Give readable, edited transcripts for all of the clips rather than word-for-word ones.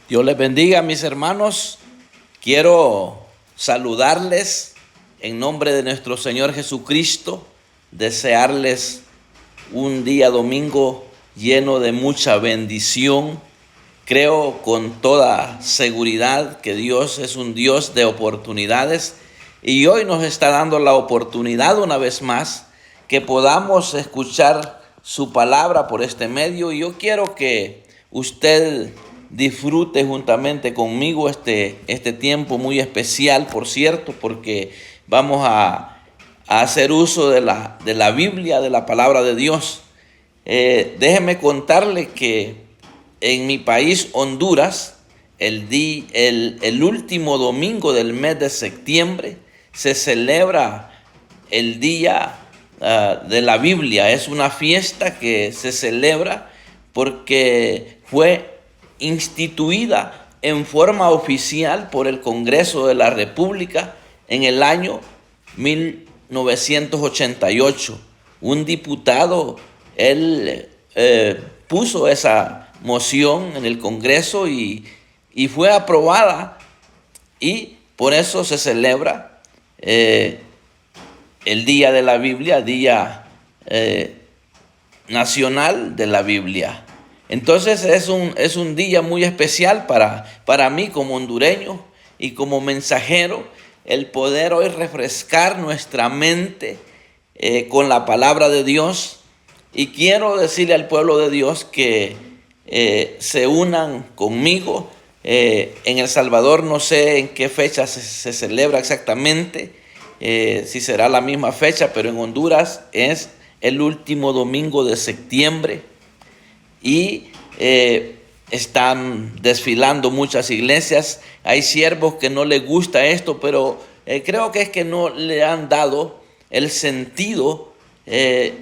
Dios les bendiga, mis hermanos. Quiero saludarles en nombre de nuestro Señor Jesucristo, desearles un día domingo lleno de mucha bendición. Creo con toda seguridad que Dios es un Dios de oportunidades y hoy nos está dando la oportunidad una vez más que podamos escuchar su palabra por este medio. Y yo quiero que usted disfrute juntamente conmigo este tiempo muy especial, por cierto, porque vamos a hacer uso de la Biblia, de la palabra de Dios. Déjeme contarle que en mi país, Honduras, el último domingo del mes de septiembre se celebra el Día de la Biblia. Es una fiesta que se celebra porque fue instituida en forma oficial por el Congreso de la República en el año 1988. Un diputado, él puso esa moción en el Congreso y fue aprobada, y por eso se celebra el Día de la Biblia, Día Nacional de la Biblia. Entonces es un día muy especial para mí como hondureño y como mensajero, el poder hoy refrescar nuestra mente con la palabra de Dios. Y quiero decirle al pueblo de Dios que se unan conmigo. En El Salvador no sé en qué fecha se celebra exactamente, si será la misma fecha, pero en Honduras es el último domingo de septiembre y están desfilando muchas iglesias. Hay siervos que no les gusta esto, pero creo que es que no le han dado el sentido que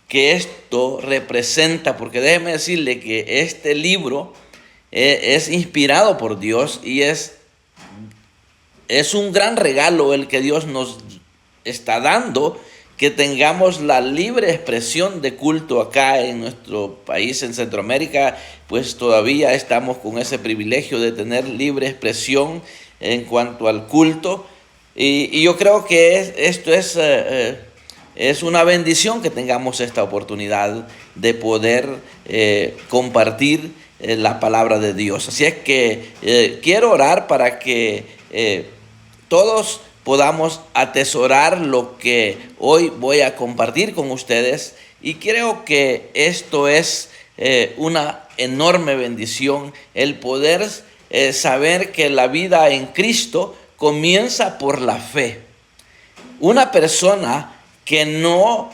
esto representa, porque déjeme decirle que este libro es inspirado por Dios y es un gran regalo el que Dios nos está dando, que tengamos la libre expresión de culto acá en nuestro país, en Centroamérica. Pues todavía estamos con ese privilegio de tener libre expresión en cuanto al culto, y yo creo que esto es una bendición que tengamos esta oportunidad de poder compartir la palabra de Dios. Así es que quiero orar para que todos podamos atesorar lo que hoy voy a compartir con ustedes, y creo que esto es una enorme bendición, el poder saber que la vida en Cristo comienza por la fe. Una persona que no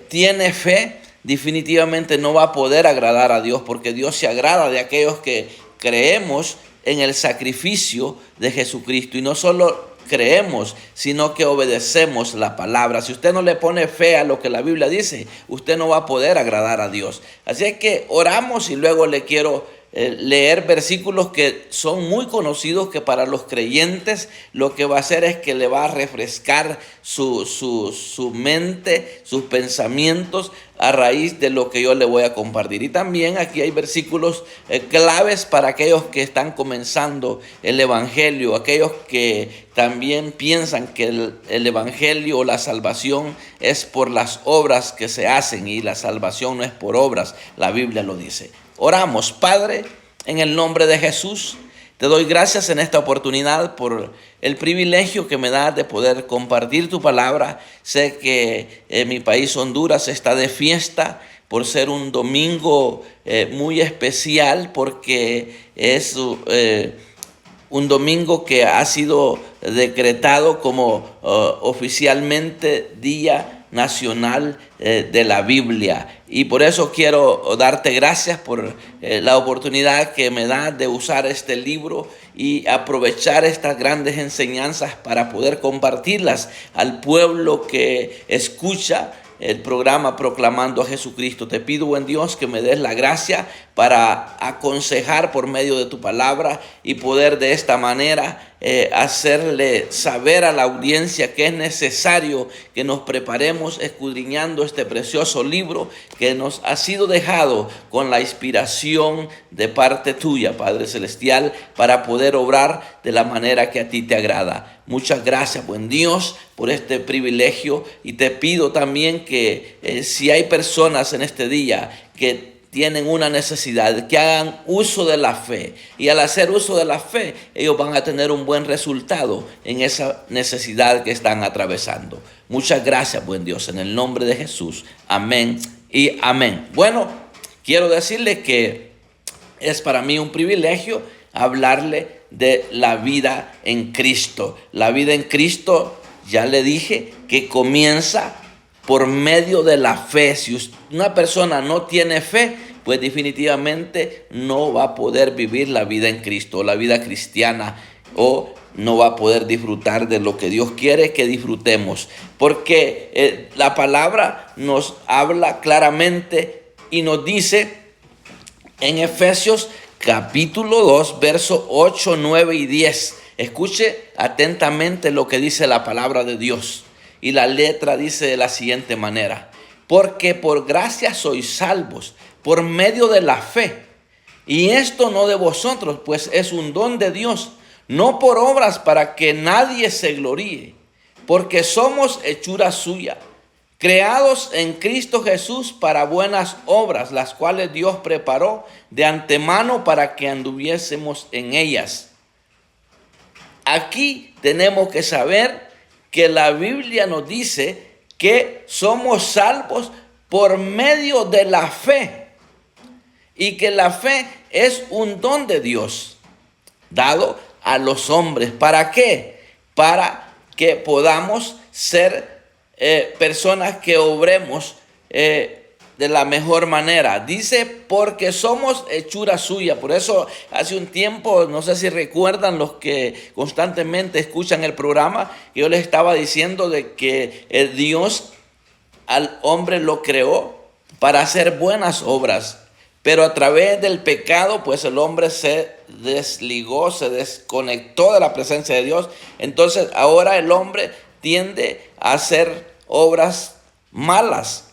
tiene fe definitivamente no va a poder agradar a Dios, porque Dios se agrada de aquellos que creemos en el sacrificio de Jesucristo, y no solo creemos, sino que obedecemos la palabra. Si usted no le pone fe a lo que la Biblia dice, usted no va a poder agradar a Dios. Así es que oramos, y luego le quiero leer versículos que son muy conocidos, que para los creyentes lo que va a hacer es que le va a refrescar su mente, sus pensamientos, a raíz de lo que yo le voy a compartir. Y también aquí hay versículos claves para aquellos que están comenzando el evangelio, aquellos que también piensan que el evangelio o la salvación es por las obras que se hacen, y la salvación no es por obras. La Biblia lo dice. Oramos. Padre, en el nombre de Jesús, te doy gracias en esta oportunidad por el privilegio que me das de poder compartir tu palabra. Sé que mi país, Honduras, está de fiesta por ser un domingo muy especial, porque es un domingo que ha sido decretado como oficialmente Día Nacional de la Biblia. Y por eso quiero darte gracias por la oportunidad que me da de usar este libro y aprovechar estas grandes enseñanzas para poder compartirlas al pueblo que escucha el programa Proclamando a Jesucristo. Te pido, buen Dios, que me des la gracia para aconsejar por medio de tu palabra y poder de esta manera hacerle saber a la audiencia que es necesario que nos preparemos escudriñando este precioso libro que nos ha sido dejado con la inspiración de parte tuya, Padre Celestial, para poder obrar de la manera que a ti te agrada. Muchas gracias, buen Dios, por este privilegio, y te pido también que si hay personas en este día que tienen una necesidad, que hagan uso de la fe, y al hacer uso de la fe ellos van a tener un buen resultado en esa necesidad que están atravesando. Muchas gracias, buen Dios, en el nombre de Jesús. Amén y amén. Bueno, quiero decirle que es para mí un privilegio hablarle de la vida en Cristo. La vida en Cristo, ya le dije, que comienza por medio de la fe. Si una persona no tiene fe, pues definitivamente no va a poder vivir la vida en Cristo, la vida cristiana, o no va a poder disfrutar de lo que Dios quiere que disfrutemos. Porque la palabra nos habla claramente y nos dice en Efesios capítulo 2, versos 8, 9 y 10. Escuche atentamente lo que dice la palabra de Dios. Y la letra dice de la siguiente manera: porque por gracia sois salvos por medio de la fe. Y esto no de vosotros, pues es un don de Dios, no por obras para que nadie se gloríe, porque somos hechura suya, creados en Cristo Jesús para buenas obras, las cuales Dios preparó de antemano para que anduviésemos en ellas. Aquí tenemos que saber que la Biblia nos dice que somos salvos por medio de la fe, y que la fe es un don de Dios dado a los hombres. ¿Para qué? Para que podamos ser personas que obremos de la mejor manera. Dice, porque somos hechura suya. Por eso hace un tiempo, no sé si recuerdan los que constantemente escuchan el programa, yo les estaba diciendo de que Dios al hombre lo creó para hacer buenas obras. Pero a través del pecado, pues el hombre se desligó, se desconectó de la presencia de Dios. Entonces ahora el hombre tiende a hacer obras malas.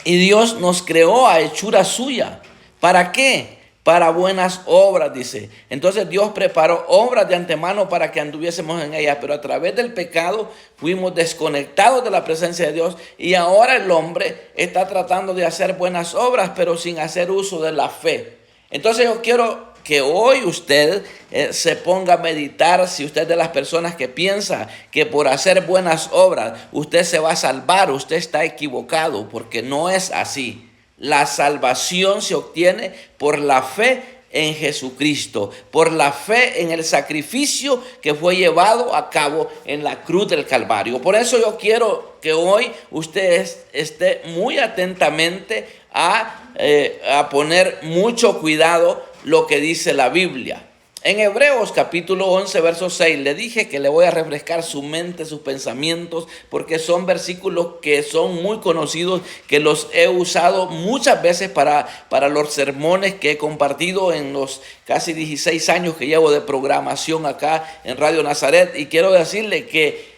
Y Dios nos creó a hechura suya. ¿Para qué? Para buenas obras, dice. Entonces Dios preparó obras de antemano para que anduviésemos en ellas, pero a través del pecado fuimos desconectados de la presencia de Dios, y ahora el hombre está tratando de hacer buenas obras, pero sin hacer uso de la fe. Entonces yo quiero que hoy usted se ponga a meditar. Si usted es de las personas que piensa que por hacer buenas obras usted se va a salvar, usted está equivocado, porque no es así. La salvación se obtiene por la fe en Jesucristo, por la fe en el sacrificio que fue llevado a cabo en la cruz del Calvario. Por eso yo quiero que hoy usted esté muy atentamente a poner mucho cuidado lo que dice la Biblia. En Hebreos capítulo 11, verso 6, le dije que le voy a refrescar su mente, sus pensamientos, porque son versículos que son muy conocidos, que los he usado muchas veces para los sermones que he compartido en los casi 16 años que llevo de programación acá en Radio Nazaret. Y quiero decirle que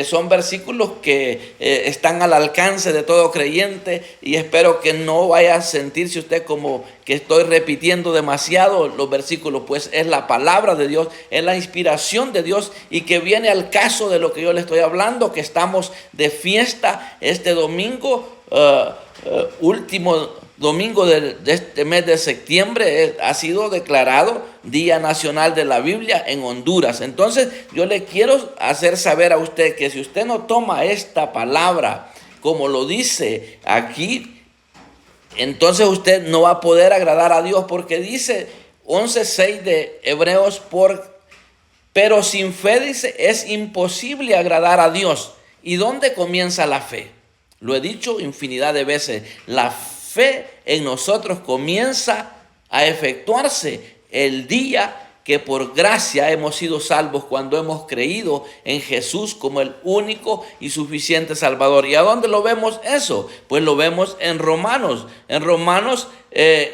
son versículos que están al alcance de todo creyente, y espero que no vaya a sentirse usted como que estoy repitiendo demasiado los versículos, pues es la palabra de Dios, es la inspiración de Dios, y que viene al caso de lo que yo le estoy hablando, que estamos de fiesta este domingo, último domingo de este mes de septiembre. Ha sido declarado Día Nacional de la Biblia en Honduras. Entonces yo le quiero hacer saber a usted que si usted no toma esta palabra como lo dice aquí, entonces usted no va a poder agradar a Dios, porque dice 11:6 de Hebreos, pero sin fe, dice, es imposible agradar a Dios. ¿Y dónde comienza la fe? Lo he dicho infinidad de veces, la fe en nosotros comienza a efectuarse el día que por gracia hemos sido salvos, cuando hemos creído en Jesús como el único y suficiente Salvador. ¿Y a dónde lo vemos eso? Pues lo vemos en Romanos. En Romanos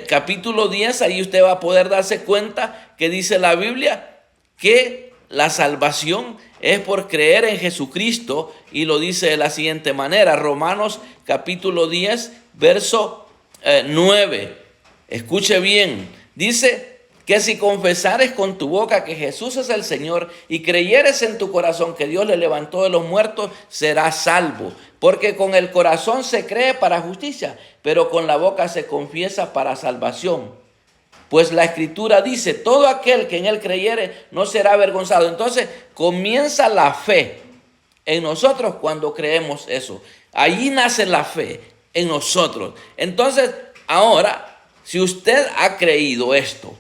capítulo 10, ahí usted va a poder darse cuenta que dice la Biblia que la salvación es por creer en Jesucristo, y lo dice de la siguiente manera, Romanos capítulo 10, verso 9. Escuche bien, dice que si confesares con tu boca que Jesús es el Señor y creyeres en tu corazón que Dios le levantó de los muertos, serás salvo. Porque con el corazón se cree para justicia, pero con la boca se confiesa para salvación. Pues la Escritura dice, todo aquel que en él creyere no será avergonzado. Entonces comienza la fe en nosotros cuando creemos eso. Allí nace la fe en nosotros. Entonces, ahora, si usted ha creído esto,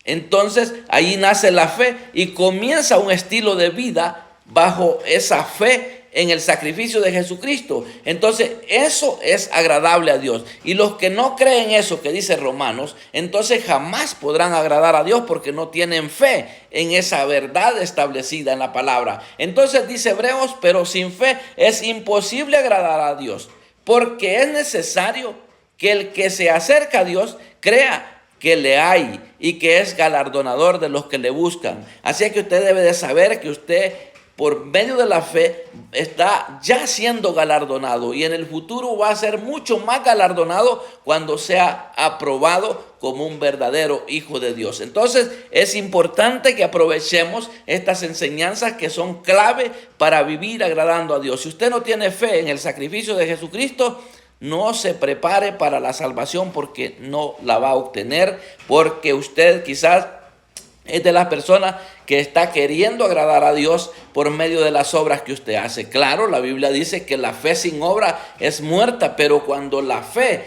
entonces allí nace la fe y comienza un estilo de vida bajo esa fe en el sacrificio de Jesucristo. Entonces eso es agradable a Dios. Y los que no creen eso que dice Romanos, entonces jamás podrán agradar a Dios porque no tienen fe en esa verdad establecida en la palabra. Entonces dice Hebreos, pero sin fe es imposible agradar a Dios, porque es necesario que el que se acerca a Dios crea que le hay y que es galardonador de los que le buscan. Así que usted debe de saber que usted, por medio de la fe, está ya siendo galardonado, y en el futuro va a ser mucho más galardonado cuando sea aprobado como un verdadero hijo de Dios. Entonces es importante que aprovechemos estas enseñanzas que son clave para vivir agradando a Dios. Si usted no tiene fe en el sacrificio de Jesucristo, no se prepare para la salvación, porque no la va a obtener, porque usted quizás es de las personas que está queriendo agradar a Dios por medio de las obras que usted hace. Claro, la Biblia dice que la fe sin obra es muerta, pero cuando la fe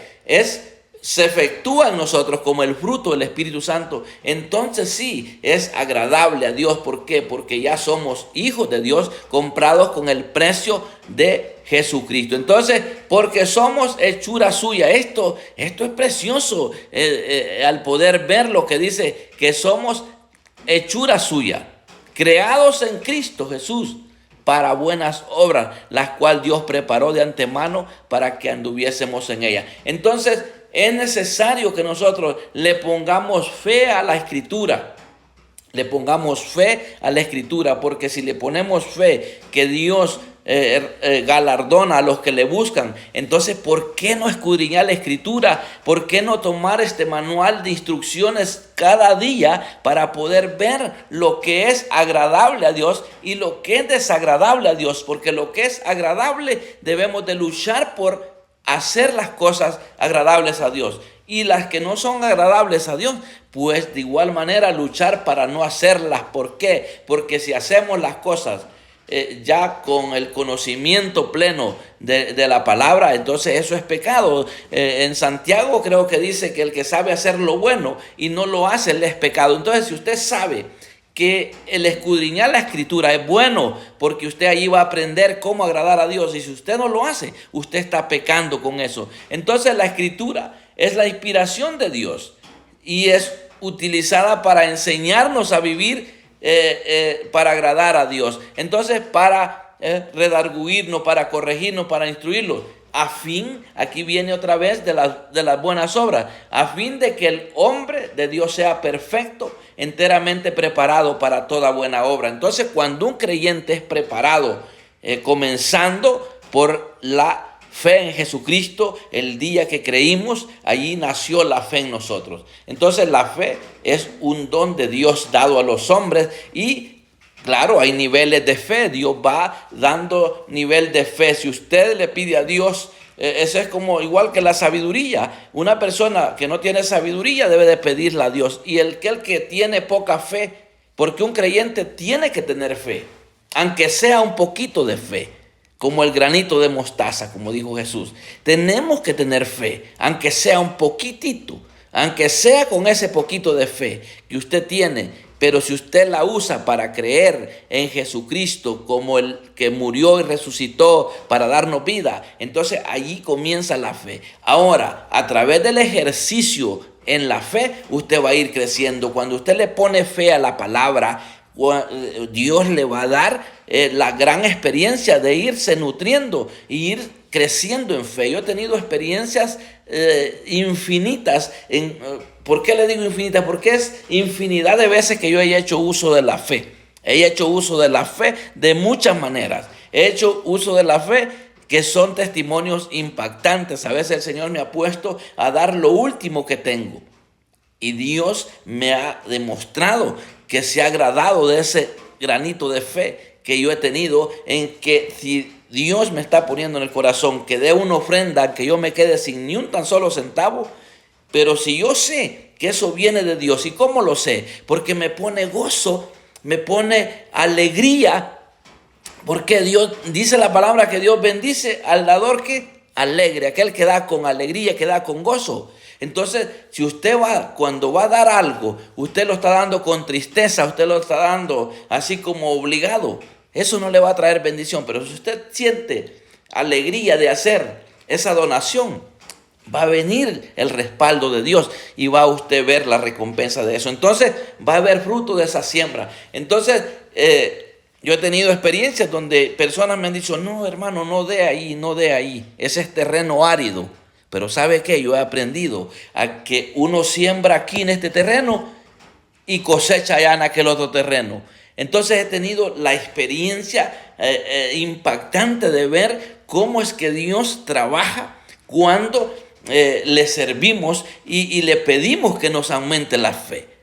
se efectúa en nosotros como el fruto del Espíritu Santo, entonces sí es agradable a Dios. ¿Por qué? Porque ya somos hijos de Dios, comprados con el precio de Jesucristo. Entonces, porque somos hechura suya. Esto es precioso al poder ver lo que dice, que somos hechura suya, creados en Cristo Jesús para buenas obras, las cuales Dios preparó de antemano para que anduviésemos en ellas. Entonces es necesario que nosotros le pongamos fe a la Escritura. Le pongamos fe a la Escritura, porque si le ponemos fe que Dios galardona a los que le buscan, entonces ¿por qué no escudriñar la Escritura? ¿Por qué no tomar este manual de instrucciones cada día para poder ver lo que es agradable a Dios y lo que es desagradable a Dios? Porque lo que es agradable debemos de luchar por hacer las cosas agradables a Dios, y las que no son agradables a Dios, pues de igual manera luchar para no hacerlas. ¿Por qué? Porque si hacemos las cosas ya con el conocimiento pleno de la palabra, entonces eso es pecado. En Santiago creo que dice que el que sabe hacer lo bueno y no lo hace, él es pecado. Entonces, si usted sabe que el escudriñar la Escritura es bueno, porque usted allí va a aprender cómo agradar a Dios, y si usted no lo hace, usted está pecando con eso. Entonces la Escritura es la inspiración de Dios y es utilizada para enseñarnos a vivir para agradar a Dios. Entonces, para redarguirnos, para corregirnos, para instruirnos, a fin, aquí viene otra vez de las buenas obras, a fin de que el hombre de Dios sea perfecto, enteramente preparado para toda buena obra. Entonces, cuando un creyente es preparado, comenzando por la fe en Jesucristo, el día que creímos, allí nació la fe en nosotros. Entonces la fe es un don de Dios dado a los hombres, y claro, hay niveles de fe. Dios va dando nivel de fe. Si usted le pide a Dios, eso es como igual que la sabiduría. Una persona que no tiene sabiduría debe de pedirla a Dios. Y el que tiene poca fe, porque un creyente tiene que tener fe, aunque sea un poquito de fe, como el granito de mostaza, como dijo Jesús. Tenemos que tener fe, aunque sea un poquitito, aunque sea con ese poquito de fe que usted tiene. Pero si usted la usa para creer en Jesucristo como el que murió y resucitó para darnos vida, entonces allí comienza la fe. Ahora, a través del ejercicio en la fe, usted va a ir creciendo. Cuando usted le pone fe a la palabra, Dios le va a dar la gran experiencia de irse nutriendo y ir creciendo en fe. Yo he tenido experiencias infinitas. ¿Por qué le digo infinitas? Porque es infinidad de veces que yo he hecho uso de la fe. He hecho uso de la fe de muchas maneras. He hecho uso de la fe que son testimonios impactantes. A veces el Señor me ha puesto a dar lo último que tengo. Y Dios me ha demostrado que se ha agradado de ese granito de fe que yo he tenido, en que si Dios me está poniendo en el corazón que dé una ofrenda, que yo me quede sin ni un tan solo centavo, pero si yo sé que eso viene de Dios, ¿y cómo lo sé? Porque me pone gozo, me pone alegría. Porque Dios, dice la palabra que Dios bendice al dador que alegre, aquel que da con alegría, que da con gozo. Entonces, si usted cuando va a dar algo, usted lo está dando con tristeza, usted lo está dando así como obligado, eso no le va a traer bendición. Pero si usted siente alegría de hacer esa donación, va a venir el respaldo de Dios y va a usted ver la recompensa de eso. Entonces, va a haber fruto de esa siembra. Entonces, yo he tenido experiencias donde personas me han dicho, no, hermano, no dé ahí, no dé ahí. Ese es terreno árido. Pero ¿sabe qué? Yo he aprendido a que uno siembra aquí en este terreno y cosecha allá en aquel otro terreno. Entonces he tenido la experiencia impactante de ver cómo es que Dios trabaja cuando le servimos y le pedimos que nos aumente la fe.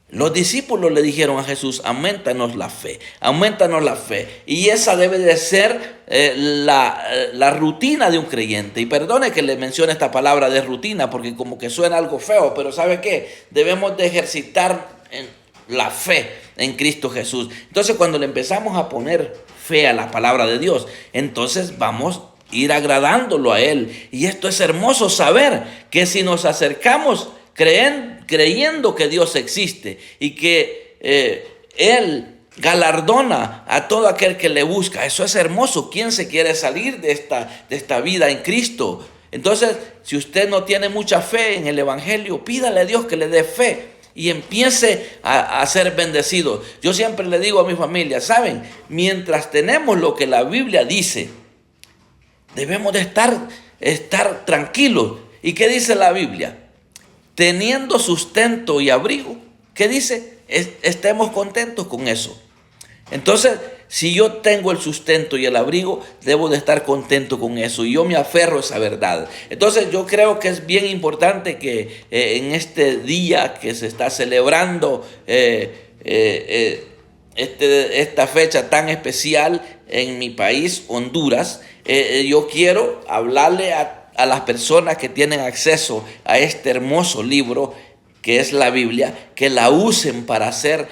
Los discípulos le dijeron a Jesús, aumentanos la fe, aumentanos la fe. Y esa debe de ser la rutina de un creyente. Y perdone que le mencione esta palabra de rutina, porque como que suena algo feo, pero ¿sabe qué? Debemos de ejercitar la fe en Cristo Jesús. Entonces, cuando le empezamos a poner fe a la palabra de Dios, entonces vamos a ir agradándolo a Él. Y esto es hermoso saber que si nos acercamos creyendo que Dios existe y que Él galardona a todo aquel que le busca. Eso es hermoso. ¿Quién se quiere salir de esta vida en Cristo? Entonces, si usted no tiene mucha fe en el Evangelio, pídale a Dios que le dé fe y empiece a ser bendecido. Yo siempre le digo a mi familia, ¿saben? Mientras tenemos lo que la Biblia dice, debemos de estar tranquilos. ¿Y qué dice la Biblia? Teniendo sustento y abrigo, ¿qué dice? Estemos contentos con eso. Entonces, si yo tengo el sustento y el abrigo, debo de estar contento con eso. Y yo me aferro a esa verdad. Entonces, yo creo que es bien importante que en este día que se está celebrando esta fecha tan especial en mi país, Honduras, yo quiero hablarle a las personas que tienen acceso a este hermoso libro que es la Biblia, que la usen para ser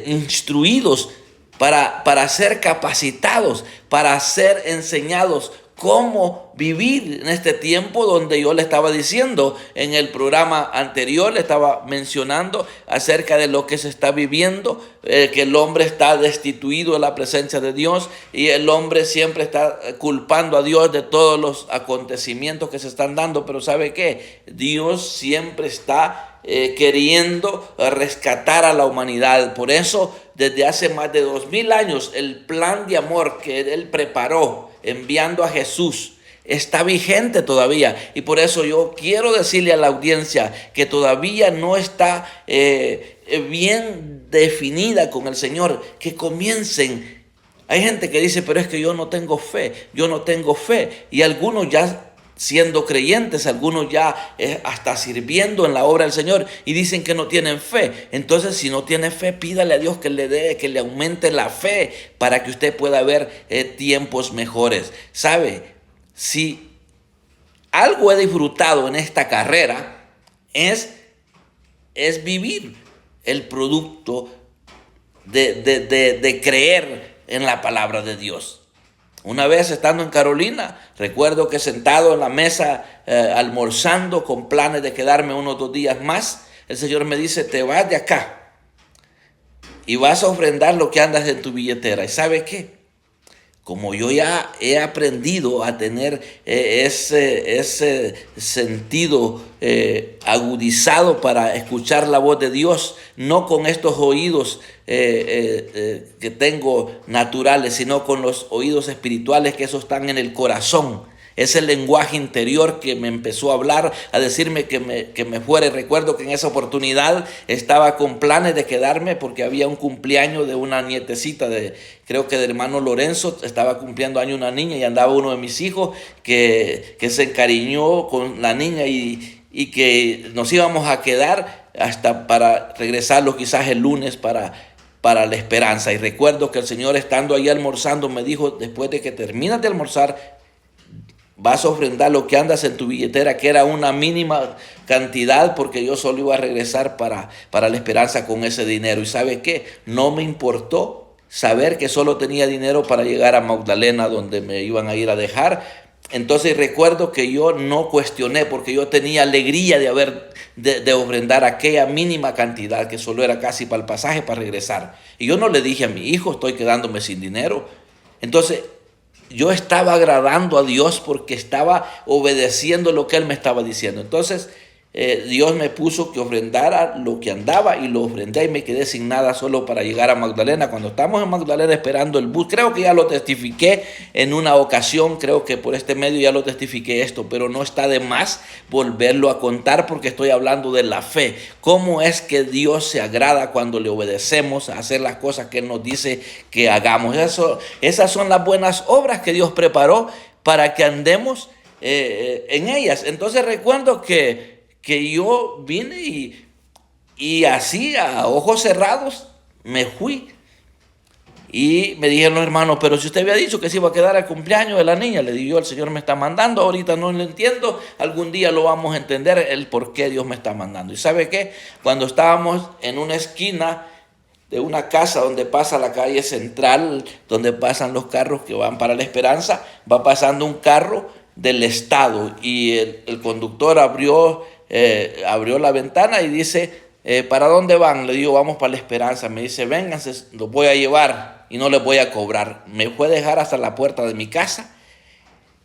instruidos, para ser capacitados, para ser enseñados cómo vivir en este tiempo donde yo le estaba diciendo en el programa anterior, le estaba mencionando acerca de lo que se está viviendo, que el hombre está destituido de la presencia de Dios y el hombre siempre está culpando a Dios de todos los acontecimientos que se están dando. Pero ¿sabe qué? Dios siempre está queriendo rescatar a la humanidad. Por eso, desde hace más de 2000 años, el plan de amor que Él preparó enviando a Jesús está vigente todavía. Y por eso yo quiero decirle a la audiencia que todavía no está bien definida con el Señor, que comiencen. Hay gente que dice, pero es que yo no tengo fe. Y algunos ya siendo creyentes, algunos ya hasta sirviendo en la obra del Señor, y dicen que no tienen fe. Entonces, si no tiene fe, pídale a Dios que le aumente la fe para que usted pueda ver tiempos mejores. ¿Sabe? Si algo he disfrutado en esta carrera es vivir el producto de creer en la palabra de Dios. Una vez estando en Carolina, recuerdo que sentado en la mesa almorzando con planes de quedarme unos 2 días más, el Señor me dice, te vas de acá y vas a ofrendar lo que andas en tu billetera. ¿Y sabe qué? Como yo ya he aprendido a tener ese sentido agudizado para escuchar la voz de Dios, no con estos oídos que tengo naturales, sino con los oídos espirituales, que esos están en el corazón. ese lenguaje interior que me empezó a hablar, a decirme que me fuera. Y recuerdo que en esa oportunidad estaba con planes de quedarme porque había un cumpleaños de una nietecita creo que del hermano Lorenzo, estaba cumpliendo año una niña y andaba uno de mis hijos que se encariñó con la niña y que nos íbamos a quedar hasta para regresarlo quizás el lunes para La Esperanza. Y recuerdo que el Señor, estando ahí almorzando, me dijo: después de que terminas de almorzar, vas a ofrendar lo que andas en tu billetera, que era una mínima cantidad, porque yo solo iba a regresar para La Esperanza con ese dinero. ¿Y sabe qué? No me importó saber que solo tenía dinero para llegar a Magdalena, donde me iban a ir a dejar. Entonces recuerdo que yo no cuestioné, porque yo tenía alegría de ofrendar aquella mínima cantidad, que solo era casi para el pasaje para regresar. Y yo no le dije a mi hijo: estoy quedándome sin dinero. Entonces yo estaba agradando a Dios porque estaba obedeciendo lo que Él me estaba diciendo. Entonces Dios me puso que ofrendara lo que andaba, y lo ofrendé y me quedé sin nada solo para llegar a Magdalena. Cuando estamos en Magdalena esperando el bus, creo que ya lo testifiqué en una ocasión, creo que por este medio ya lo testifiqué esto, pero no está de más volverlo a contar, porque estoy hablando de la fe. Cómo es que Dios se agrada cuando le obedecemos a hacer las cosas que Él nos dice que hagamos. Esas son las buenas obras que Dios preparó para que andemos en ellas. Entonces recuerdo que yo vine y así a ojos cerrados me fui. Y me dijeron los hermanos: pero si usted había dicho que se iba a quedar al cumpleaños de la niña. Le digo: el Señor me está mandando, ahorita no lo entiendo, algún día lo vamos a entender el por qué Dios me está mandando. ¿Y sabe qué? Cuando estábamos en una esquina de una casa donde pasa la calle central, donde pasan los carros que van para La Esperanza, va pasando un carro del Estado, y el conductor abrió la ventana y dice: ¿para dónde van? Le digo: vamos para La Esperanza. Me dice: vénganse, los voy a llevar y no les voy a cobrar. Me fue a dejar hasta la puerta de mi casa,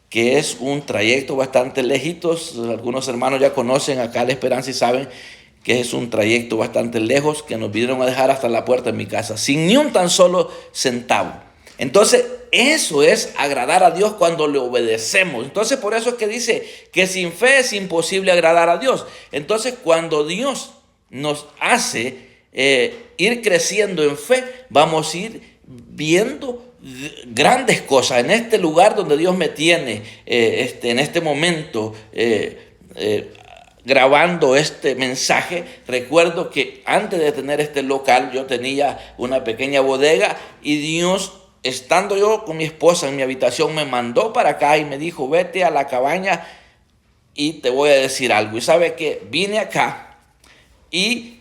que es un trayecto bastante lejitos. Algunos hermanos ya conocen acá La Esperanza y saben que es un trayecto bastante lejos, que nos vinieron a dejar hasta la puerta de mi casa, sin ni un tan solo centavo. Entonces, eso es agradar a Dios cuando le obedecemos. Entonces, por eso es que dice que sin fe es imposible agradar a Dios. Entonces, cuando Dios nos hace ir creciendo en fe, vamos a ir viendo grandes cosas. En este lugar donde Dios me tiene, en este momento, grabando este mensaje, recuerdo que antes de tener este local, yo tenía una pequeña bodega, y Dios, estando yo con mi esposa en mi habitación, me mandó para acá y me dijo: vete a la cabaña y te voy a decir algo. Y sabe que vine acá y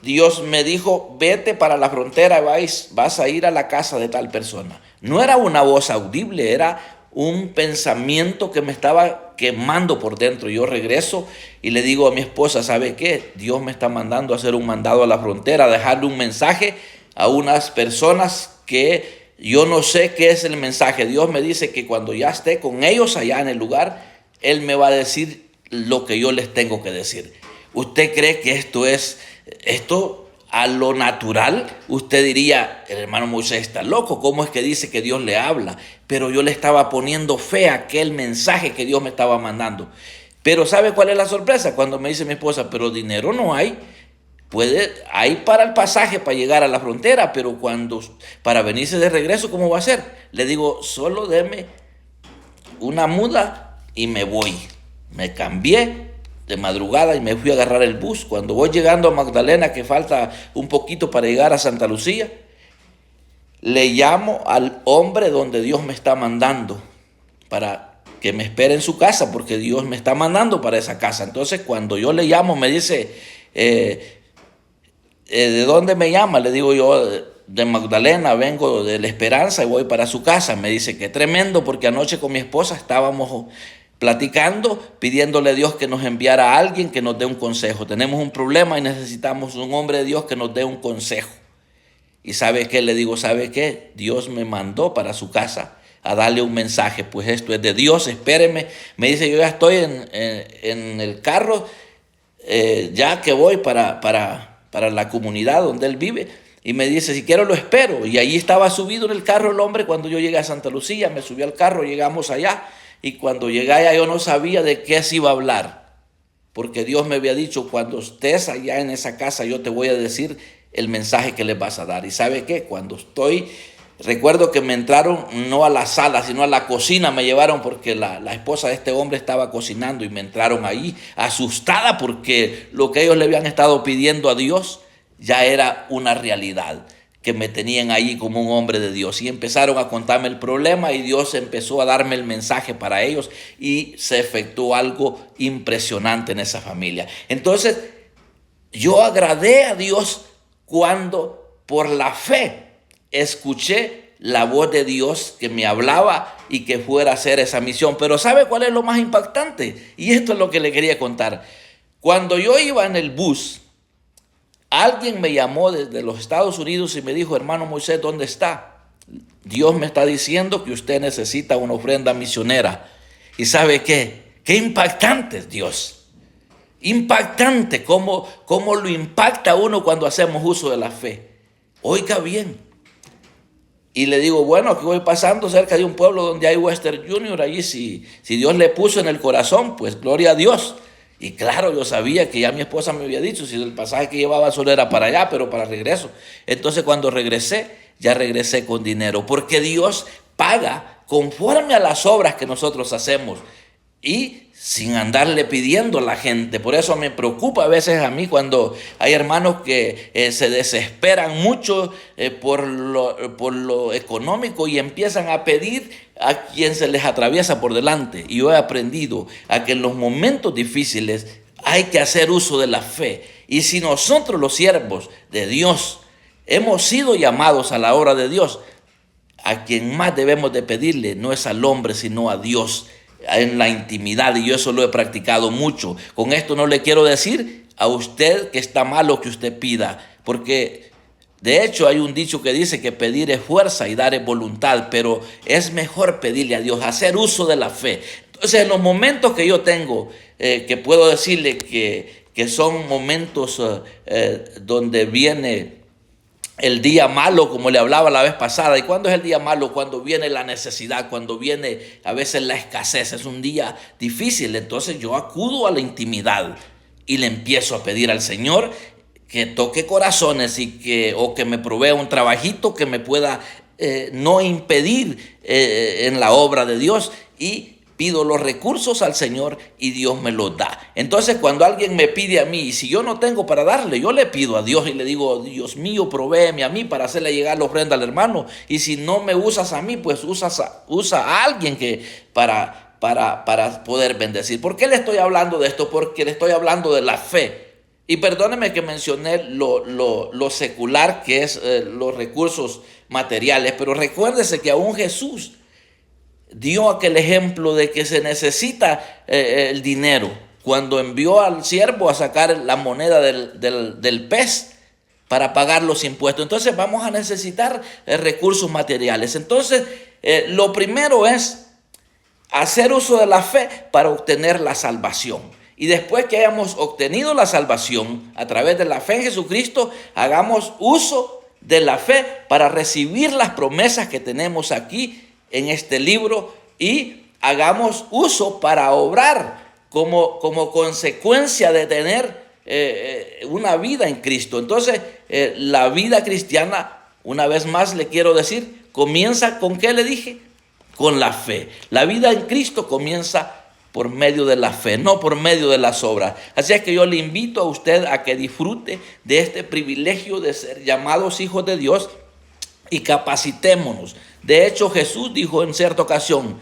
Dios me dijo: vete para la frontera, vas a ir a la casa de tal persona. No era una voz audible, era un pensamiento que me estaba quemando por dentro. Yo regreso y le digo a mi esposa: ¿sabe qué? Dios me está mandando a hacer un mandado a la frontera, a dejarle un mensaje a unas personas que yo no sé qué es el mensaje. Dios me dice que cuando ya esté con ellos allá en el lugar, Él me va a decir lo que yo les tengo que decir. ¿Usted cree que esto a lo natural? Usted diría: el hermano Moisés está loco, ¿cómo es que dice que Dios le habla? Pero yo le estaba poniendo fe a aquel mensaje que Dios me estaba mandando. Pero ¿sabe cuál es la sorpresa? Cuando me dice mi esposa: pero dinero no hay. Hay para el pasaje para llegar a la frontera, pero para venirse de regreso, ¿cómo va a ser? Le digo: solo deme una muda y me voy. Me cambié de madrugada y me fui a agarrar el bus. Cuando voy llegando a Magdalena, que falta un poquito para llegar a Santa Lucía, le llamo al hombre donde Dios me está mandando para que me espere en su casa, porque Dios me está mandando para esa casa. Entonces, cuando yo le llamo, me dice: ¿de dónde me llama? Le digo yo: de Magdalena, vengo de La Esperanza y voy para su casa. Me dice: qué tremendo, porque anoche con mi esposa estábamos platicando, pidiéndole a Dios que nos enviara a alguien que nos dé un consejo. Tenemos un problema y necesitamos un hombre de Dios que nos dé un consejo. ¿Y sabe qué? Le digo: ¿sabe qué? Dios me mandó para su casa a darle un mensaje. Pues esto es de Dios, espéreme. Me dice: yo ya estoy en el carro, ya que voy para la comunidad donde él vive. Y me dice: si quiero lo espero. Y allí estaba subido en el carro el hombre. Cuando yo llegué a Santa Lucía, me subí al carro, llegamos allá. y cuando llegué allá yo no sabía de qué se iba a hablar, porque Dios me había dicho, cuando estés allá en esa casa yo te voy a decir el mensaje que les vas a dar. Y ¿sabe qué? Recuerdo que me entraron no a la sala, sino a la cocina, me llevaron porque la esposa de este hombre estaba cocinando y me entraron ahí asustada porque lo que ellos le habían estado pidiendo a Dios ya era una realidad, que me tenían ahí como un hombre de Dios. Y empezaron a contarme el problema y Dios empezó a darme el mensaje para ellos y se efectuó algo impresionante en esa familia. Entonces, yo agradé a Dios cuando por la fe escuché la voz de Dios que me hablaba y que fuera a hacer esa misión. Pero ¿sabe cuál es lo más impactante? Y esto es lo que le quería contar. Cuando yo iba en el bus, alguien me llamó desde los Estados Unidos y me dijo, hermano Moisés, ¿dónde está? Dios me está diciendo que usted necesita una ofrenda misionera. ¿Y sabe qué? Qué impactante es Dios. Impactante cómo lo impacta a uno cuando hacemos uso de la fe. Oiga bien. Y le digo, bueno, aquí voy pasando cerca de un pueblo donde hay Western Junior. Allí si Dios le puso en el corazón, pues gloria a Dios. Y claro, yo sabía que ya mi esposa me había dicho, si el pasaje que llevaba solo era para allá, pero para regreso. Entonces cuando regresé, ya regresé con dinero, porque Dios paga conforme a las obras que nosotros hacemos y sin andarle pidiendo a la gente. Por eso me preocupa a veces a mí cuando hay hermanos que se desesperan mucho por lo económico y empiezan a pedir a quien se les atraviesa por delante. Y yo he aprendido a que en los momentos difíciles hay que hacer uso de la fe. Y si nosotros los siervos de Dios hemos sido llamados a la obra de Dios, a quien más debemos de pedirle no es al hombre sino a Dios, en la intimidad, y yo eso lo he practicado mucho. Con esto no le quiero decir a usted que está mal lo que usted pida, porque de hecho hay un dicho que dice que pedir es fuerza y dar es voluntad, pero es mejor pedirle a Dios, hacer uso de la fe. Entonces en los momentos que yo tengo, que puedo decirle que son momentos donde viene el día malo, como le hablaba la vez pasada. ¿Y cuándo es el día malo? Cuando viene la necesidad, cuando viene a veces la escasez. Es un día difícil. Entonces yo acudo a la intimidad y le empiezo a pedir al Señor que toque corazones o que me provea un trabajito que me pueda no impedir en la obra de Dios, y pido los recursos al Señor y Dios me los da. Entonces cuando alguien me pide a mí, y si yo no tengo para darle, yo le pido a Dios y le digo, Dios mío, provéeme a mí para hacerle llegar la ofrenda al hermano. Y si no me usas a mí, pues usa a alguien para poder bendecir. ¿Por qué le estoy hablando de esto? Porque le estoy hablando de la fe. Y perdóneme que mencioné lo secular, que es los recursos materiales, pero recuérdese que aún Jesús dio aquel ejemplo de que se necesita el dinero cuando envió al siervo a sacar la moneda del pez para pagar los impuestos. Entonces vamos a necesitar recursos materiales. Entonces lo primero es hacer uso de la fe para obtener la salvación. Y después que hayamos obtenido la salvación a través de la fe en Jesucristo, hagamos uso de la fe para recibir las promesas que tenemos aquí en este libro, y hagamos uso para obrar como consecuencia de tener una vida en Cristo. Entonces la vida cristiana, una vez más le quiero decir, comienza ¿con qué le dije? Con la fe. La vida en Cristo comienza por medio de la fe, no por medio de las obras. Así es que yo le invito a usted a que disfrute de este privilegio de ser llamados hijos de Dios y capacitémonos. De hecho, Jesús dijo en cierta ocasión,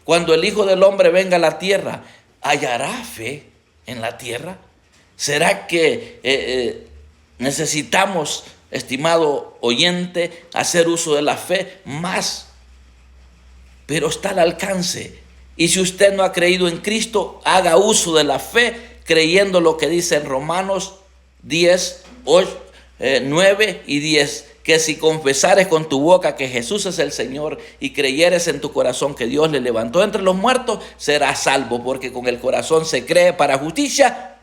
cuando el Hijo del Hombre venga a la tierra, ¿hallará fe en la tierra? ¿Será que necesitamos, estimado oyente, hacer uso de la fe más? Pero está al alcance. Y si usted no ha creído en Cristo, haga uso de la fe, creyendo lo que dice en Romanos 10, 9 y 10. Que si confesares con tu boca que Jesús es el Señor y creyeres en tu corazón que Dios le levantó entre los muertos, serás salvo, porque con el corazón se cree para justicia,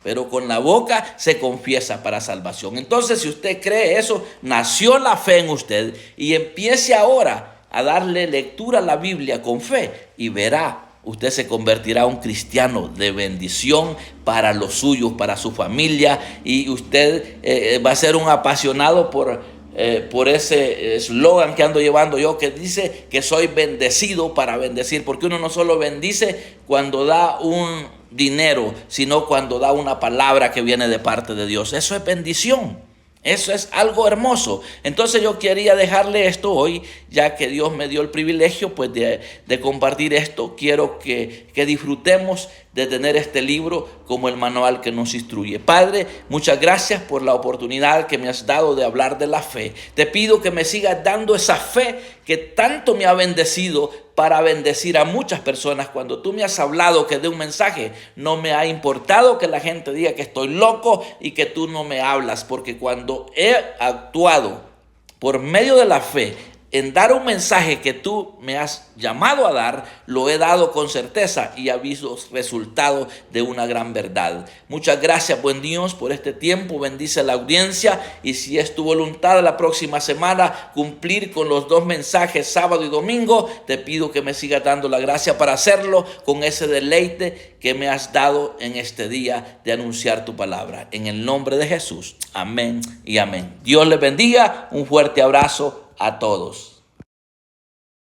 pero con la boca se confiesa para salvación. Entonces, si usted cree eso, nació la fe en usted, y empiece ahora a darle lectura a la Biblia con fe y verá, usted se convertirá en un cristiano de bendición para los suyos, para su familia, y usted va a ser un apasionado por ese eslogan que ando llevando yo, que dice que soy bendecido para bendecir, porque uno no solo bendice cuando da un dinero, sino cuando da una palabra que viene de parte de Dios. Eso es bendición. Eso es algo hermoso. Entonces yo quería dejarle esto hoy, ya que Dios me dio el privilegio pues de compartir esto. Quiero que disfrutemos de tener este libro como el manual que nos instruye. Padre, muchas gracias por la oportunidad que me has dado de hablar de la fe. Te pido que me sigas dando esa fe que tanto me ha bendecido para bendecir a muchas personas. Cuando tú me has hablado que dé un mensaje, no me ha importado que la gente diga que estoy loco y que tú no me hablas, porque cuando he actuado por medio de la fe en dar un mensaje que tú me has llamado a dar, lo he dado con certeza y ha visto resultado de una gran verdad. Muchas gracias, buen Dios, por este tiempo. Bendice la audiencia, y si es tu voluntad la próxima semana cumplir con los 2 mensajes, sábado y domingo, te pido que me sigas dando la gracia para hacerlo con ese deleite que me has dado en este día de anunciar tu palabra. En el nombre de Jesús, amén y amén. Dios les bendiga. Un fuerte abrazo a todos.